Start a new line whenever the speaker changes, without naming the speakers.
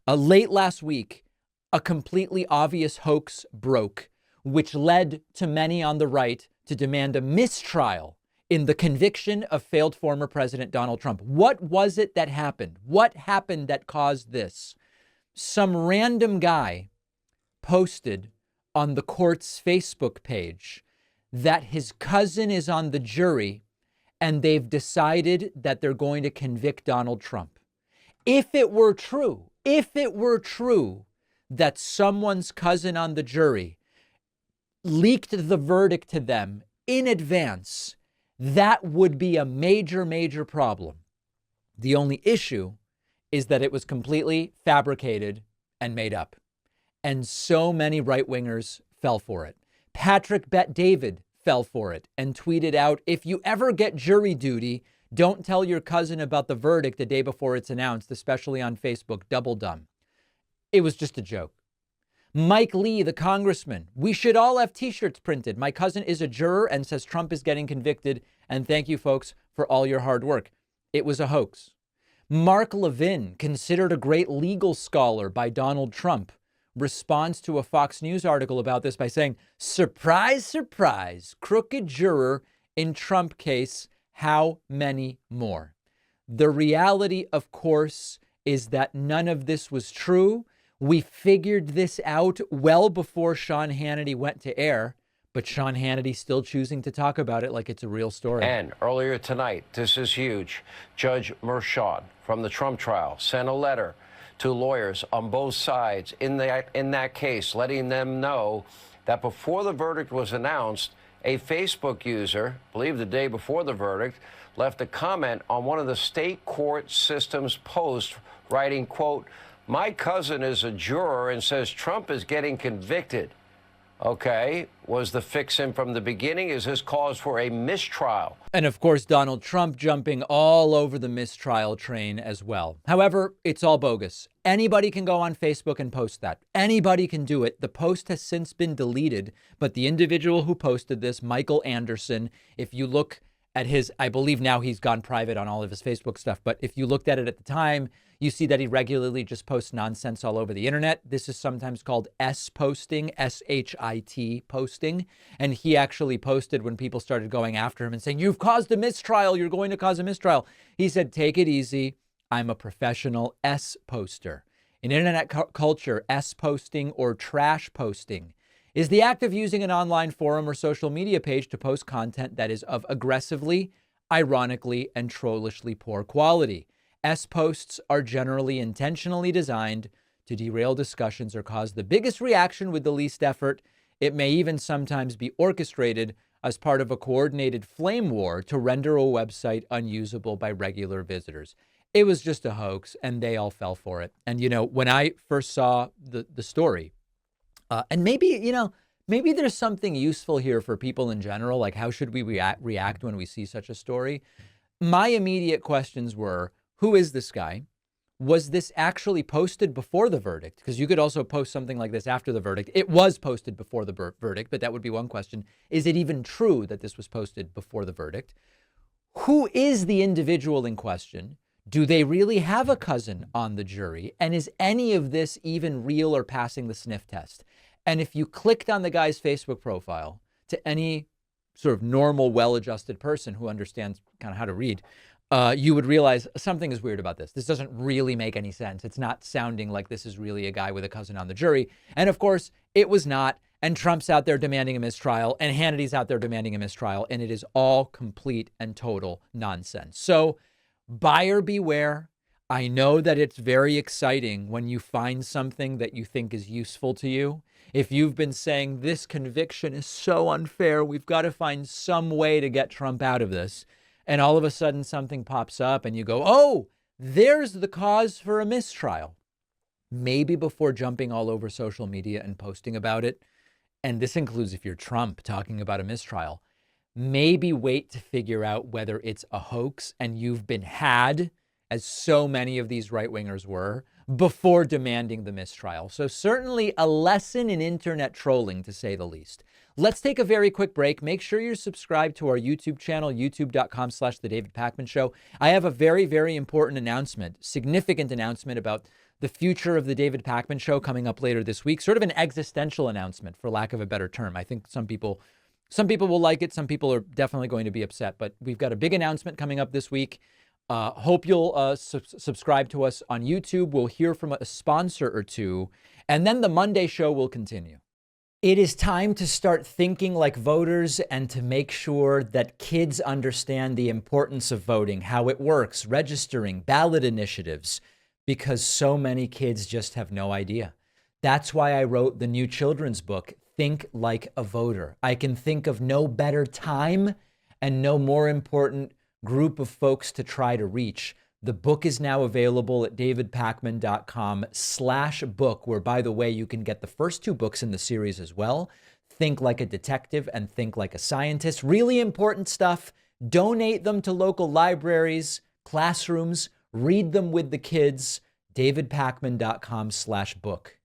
Late last week, a completely obvious hoax broke, which led to many on the right to demand a mistrial in the conviction of failed former President Donald Trump. What was it that happened? What happened that caused this? Some random guy posted on the court's Facebook page that his cousin is on the jury and they've decided that they're going to convict Donald Trump. If it were true that someone's cousin on the jury leaked the verdict to them in advance, that would be a major, major problem. The only issue is that it was completely fabricated and made up. And so many right-wingers fell for it. Patrick Bet-David fell for it and tweeted out, if you ever get jury duty, don't tell your cousin about the verdict the day before it's announced, especially on Facebook. Double dumb. It was just a joke. Mike Lee, the congressman, we should all have t-shirts printed. My cousin is a juror and says Trump is getting convicted. And thank you, folks, for all your hard work. It was a hoax. Mark Levin, considered a great legal scholar by Donald Trump, responds to a Fox News article about this by saying, surprise, surprise, crooked juror in Trump case. How many more? The reality, of course, is that none of this was true. We figured this out well before Sean Hannity went to air, but Sean Hannity's still choosing to talk about it like it's a real story.
And earlier tonight, this is huge. Judge Merchan from the Trump trial sent a letter to lawyers on both sides in that case, letting them know that before the verdict was announced, a Facebook user, I believe the day before the verdict, left a comment on one of the state court system's posts, writing, quote, my cousin is a juror and says Trump is getting convicted. Okay, was the fix-in from the beginning? Is this cause for a mistrial?
And of course, Donald Trump jumping all over the mistrial train as well. However, it's all bogus. Anybody can go on Facebook and post that. Anybody can do it. The post has since been deleted, but the individual who posted this, Michael Anderson, if you look at his, I believe now he's gone private on all of his Facebook stuff, but if you looked at it at the time, you see that he regularly just posts nonsense all over the internet. This is sometimes called S-posting, S-H-I-T posting. And he actually posted when people started going after him and saying, you've caused a mistrial, you're going to cause a mistrial. He said, take it easy. I'm a professional S-poster. In internet culture, S-posting or trash posting is the act of using an online forum or social media page to post content that is of aggressively, ironically, and trollishly poor quality. S-posts are generally intentionally designed to derail discussions or cause the biggest reaction with the least effort. It may even sometimes be orchestrated as part of a coordinated flame war to render a website unusable by regular visitors. It was just a hoax, and they all fell for it. And, you know, when I first saw the story, and maybe there's something useful here for people in general, like how should we react when we see such a story? My immediate questions were, who is this guy? Was this actually posted before the verdict? Because you could also post something like this after the verdict. It was posted before the verdict, but that would be one question. Is it even true that this was posted before the verdict? Who is the individual in question? Do they really have a cousin on the jury? And is any of this even real or passing the sniff test? And if you clicked on the guy's Facebook profile, to any sort of normal, well-adjusted person who understands kind of how to read, you would realize something is weird about this. This doesn't really make any sense. It's not sounding like this is really a guy with a cousin on the jury. And of course, it was not. And Trump's out there demanding a mistrial, and Hannity's out there demanding a mistrial, and it is all complete and total nonsense. So buyer beware. I know that it's very exciting when you find something that you think is useful to you. If you've been saying this conviction is so unfair, we've got to find some way to get Trump out of this. And all of a sudden something pops up and you go, oh, there's the cause for a mistrial. Maybe before jumping all over social media and posting about it, and this includes if you're Trump talking about a mistrial, maybe wait to figure out whether it's a hoax and you've been had, as so many of these right-wingers were, before demanding the mistrial. So certainly a lesson in internet trolling, to say the least. Let's take a very quick break. Make sure you're subscribed to our YouTube channel, youtube.com/The David Pakman Show. I have a very, very important announcement, significant announcement about the future of the David Pakman Show coming up later this week. Sort of an existential announcement, for lack of a better term. I think some people will like it. Some people are definitely going to be upset. But we've got a big announcement coming up this week. Hope you'll subscribe to us on YouTube. We'll hear from a sponsor or two. And then the Monday show will continue. It is time to start thinking like voters and to make sure that kids understand the importance of voting, how it works, registering, ballot initiatives, because so many kids just have no idea. That's why I wrote the new children's book, Think Like a Voter. I can think of no better time and no more important group of folks to try to reach. The book is now available at davidpakman.com/book, where, by the way, you can get the first 2 books in the series as well. Think Like a Detective and Think Like a Scientist. Really important stuff. Donate them to local libraries, classrooms, read them with the kids. davidpakman.com/book.